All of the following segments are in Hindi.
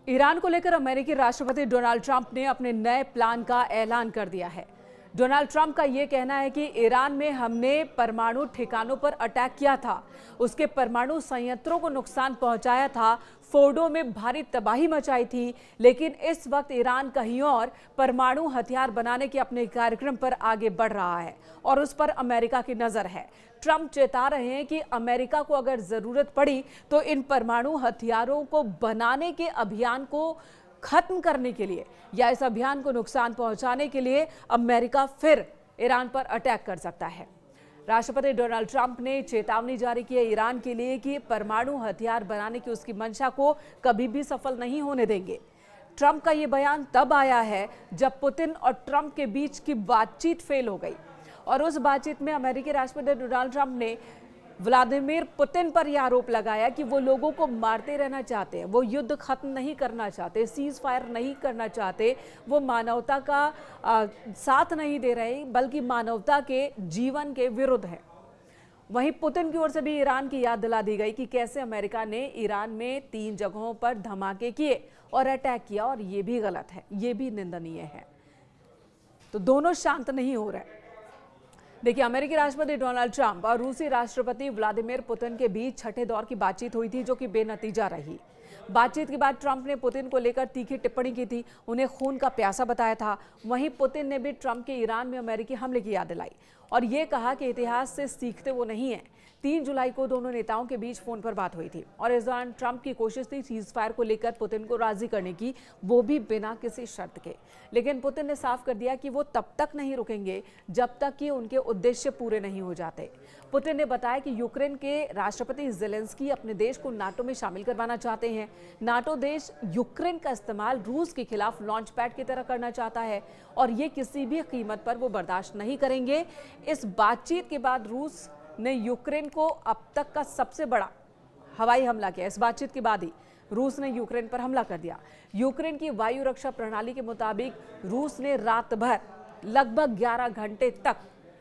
ईरान को लेकर अमेरिकी राष्ट्रपति डोनाल्ड ट्रंप ने अपने नए प्लान का ऐलान कर दिया है। डोनाल्ड ट्रंप का यह कहना है कि ईरान में हमने परमाणु ठिकानों पर अटैक किया था, उसके परमाणु संयंत्रों को नुकसान पहुंचाया था, फोर्डो में भारी तबाही मचाई थी, लेकिन इस वक्त ईरान कहीं और परमाणु हथियार बनाने के अपने कार्यक्रम पर आगे बढ़ रहा है और उस पर अमेरिका की नजर है। ट्रंप चेता रहे हैं कि अमेरिका को अगर जरूरत पड़ी तो इन परमाणु हथियारों को बनाने के अभियान को खत्म करने के लिए या इस अभियान को नुकसान पहुंचाने के लिए अमेरिका फिर ईरान पर अटैक कर सकता है। राष्ट्रपति डोनाल्ड ट्रंप ने चेतावनी जारी की है ईरान के लिए कि परमाणु हथियार बनाने की उसकी मंशा को कभी भी सफल नहीं होने देंगे। ट्रंप का यह बयान तब आया है जब पुतिन और ट्रंप के बीच की बातचीत फेल हो गई और उस बातचीत में अमेरिकी राष्ट्रपति डोनाल्ड ट्रंप ने व्लादिमीर पुतिन पर यह आरोप लगाया कि वो लोगों को मारते रहना चाहते हैं, वो युद्ध खत्म नहीं करना चाहते, सीज फायर नहीं करना चाहते, वो मानवता का साथ नहीं दे रहे बल्कि मानवता के जीवन के विरुद्ध है। वहीं पुतिन की ओर से भी ईरान की याद दिला दी गई कि कैसे अमेरिका ने ईरान में 3 जगहों पर धमाके किए और अटैक किया और ये भी गलत है, ये भी निंदनीय है। तो दोनों शांत नहीं हो रहे। देखिए, अमेरिकी राष्ट्रपति डोनाल्ड ट्रंप और रूसी राष्ट्रपति व्लादिमीर पुतिन के बीच छठे दौर की बातचीत हुई थी, जो कि बेनतीजा रही। बातचीत के बाद ट्रंप ने पुतिन को लेकर तीखी टिप्पणी की थी, उन्हें खून का प्यासा बताया था। वहीं पुतिन ने भी ट्रंप के ईरान में अमेरिकी हमले की याद दिलाई और ये कहा कि इतिहास से सीखते वो नहीं है। 3 जुलाई को दोनों नेताओं के बीच फोन पर बात हुई थी और इस दौरान ट्रंप की कोशिश थी सीज फायर को लेकर पुतिन को राजी करने की, वो भी बिना किसी शर्त के। लेकिन पुतिन ने साफ कर दिया कि वो तब तक नहीं रुकेंगे जब तक कि उनके उद्देश्य पूरे नहीं हो जाते। पुतिन ने बताया कि यूक्रेन के राष्ट्रपति ज़ेलेंस्की अपने देश को नाटो में शामिल करवाना चाहते हैं। नाटो देश यूक्रेन का इस्तेमाल रूस के खिलाफ लॉन्च पैड की तरह करना चाहता है और ये किसी भी कीमत पर वो बर्दाश्त नहीं करेंगे। इस बातचीत के बाद रूस ने यूक्रेन को अब तक का सबसे बड़ा हवाई हमला किया। इस बातचीत के बाद ही रूस ने यूक्रेन पर हमला कर दिया। यूक्रेन की वायु रक्षा प्रणाली के मुताबिक रूस ने रात भर लगभग 11 घंटे तक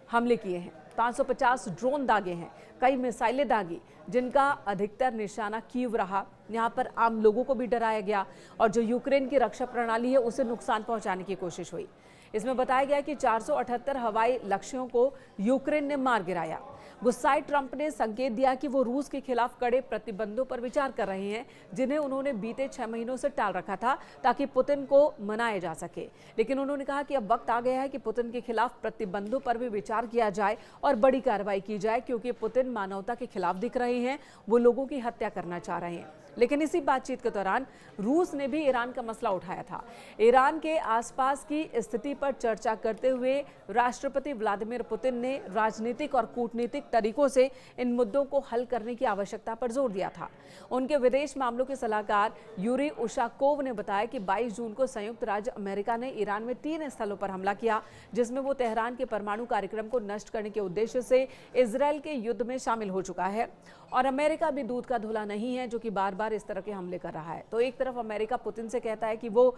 हमले किए हैं। 550 ड्रोन दागे हैं, कई मिसाइलें दागी, जिनका अधिकतर निशाना कीव रहा। यहाँ पर आम लोगों को भी डराया गया और जो यूक्रेन की रक्षा प्रणाली है उसे नुकसान पहुंचाने की कोशिश हुई। इसमें बताया गया कि 478 हवाई लक्ष्यों को यूक्रेन ने मार गिराया। गुस्साए ट्रंप ने संकेत दिया कि वो रूस के खिलाफ कड़े प्रतिबंधों पर विचार कर रहे हैं, जिन्हें उन्होंने बीते 6 महीनों से टाल रखा था ताकि पुतिन को मनाया जा सके। लेकिन उन्होंने कहा कि अब वक्त आ गया है कि पुतिन के खिलाफ प्रतिबंधों पर भी विचार किया जाए और बड़ी कार्रवाई की जाए, क्योंकि पुतिन मानवता के खिलाफ दिख रहे हैं, वो लोगों की हत्या करना चाह रहे हैं। लेकिन इसी बातचीत के दौरान रूस ने भी ईरान का मसला उठाया था। ईरान के आसपास की स्थिति पर चर्चा करते हुए राष्ट्रपति व्लादिमीर पुतिन ने राजनीतिक और कूटनीतिक तरीकों से इन मुद्दों को हल करने की आवश्यकता पर जोर दिया था। उनके विदेश मामलों के सलाहकार यूरी उशाकोव ने बताया कि 22 जून को संयुक्त राज्य अमेरिका ने ईरान में 3 स्थलों पर हमला किया, जिसमें वो तेहरान के परमाणु कार्यक्रम को नष्ट करने के उद्देश्य से इजरायल के युद्ध में शामिल हो चुका है और अमेरिका भी दूध का धुला नहीं है, जो कि बार बार इस तरह के हमले कर रहा है। तो एक तरफ अमेरिका पुतिन से कहता है कि वो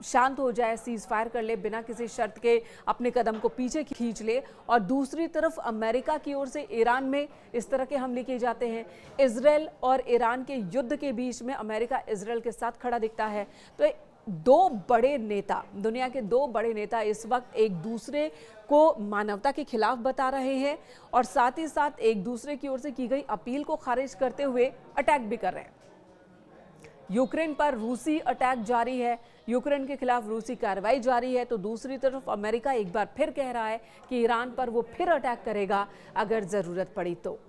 शांत हो जाए, सीज फायर कर ले, बिना किसी शर्त के अपने कदम को पीछे खींच ले, और दूसरी तरफ अमेरिका की ओर से ईरान में इस तरह के हमले किए जाते हैं। इजरायल और ईरान के युद्ध के बीच में अमेरिका इजरायल के साथ खड़ा दिखता है। तो 2 बड़े नेता, दुनिया के 2 बड़े नेता इस वक्त एक दूसरे को मानवता के खिलाफ बता रहे हैं और साथ ही साथ एक दूसरे की ओर से की गई अपील को खारिज करते हुए अटैक भी कर रहे हैं। यूक्रेन पर रूसी अटैक जारी है, यूक्रेन के खिलाफ रूसी कार्रवाई जारी है, तो दूसरी तरफ अमेरिका एक बार फिर कह रहा है कि ईरान पर वो फिर अटैक करेगा अगर जरूरत पड़ी तो।